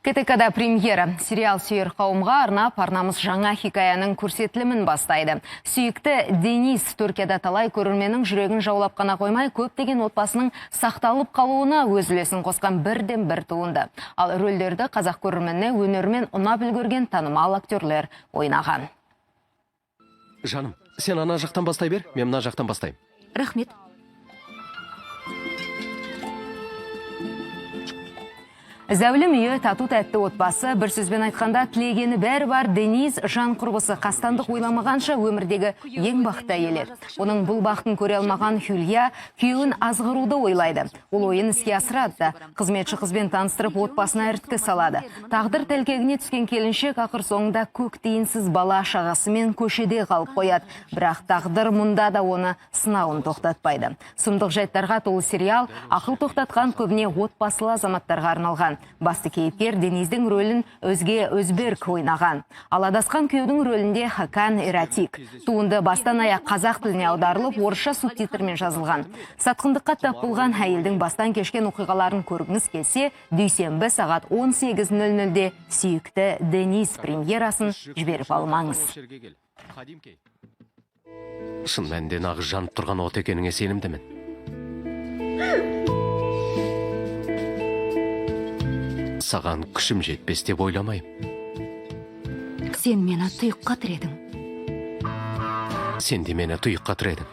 КТК-да премьера. Сериал сүйер қауымға арнап арнамыз жаңа хикаяның көрсетілімін бастайды. Сүйікті Денис Түркияда талай көрерменнің жүрегін жаулап қана қоймай, көптеген отбасының сақталып қалуына өз үлесін қосқан бірден бір туынды. Ал рөлдерді қазақ көрерменіне өнермен ұнап үлгерген танымал актерлер ойнаған. Жаным, сен ана жақтан бастай бер, мен мына жақтан бастайым. Рахмет. Зәулім үйі, тату тәтті отбасы, бір сөзбен айтқанда тілегені бәрі бар Денис жан құрбысы қастандық ойламағанша өмірдегі ең бақытты әйелі. Оның бұл бақытын көре алмаған Хюлья күйеуін азғыруды ойлайды. Ол ойын іске асырады. Қызметші қызбен таныстырып отбасына ірткі салады. Тағдыр тәлкегіне түскен келіншек ақыр соңында көк тиынсыз бала шағасымен көшеде қалып қояды. Бірақ тағдыр мұнда да оны сынауын тоқтатпайды. Сұмдық жайттарға толы сериал ақыл тоқтатқан көбіне отбасылы азаматтарға арналған. Басты кейіпкер Дениздің рөлін өзге Өзберг ойнаған. Ал адасқан күйеудің рөлінде Хакан Эратик. Туынды бастан аяқ қазақ тіліне аударылып, орысша субтитрмен жазылған. Сатқындыққа тап болған әйелдің бастан кешкен оқиғаларын көргіңіз келсе, дүйсенбі сағат 18:00-де сүйікті Денис премьерасын жіберіп алмаңыз. Шын мәнінде нағыз жанып тұрған от екеніңе сенімдімін. Саған күшім жетпес деп ойламайым. Сен мені тұйыққа тіредің. Сен де мені тұйыққа тіредің.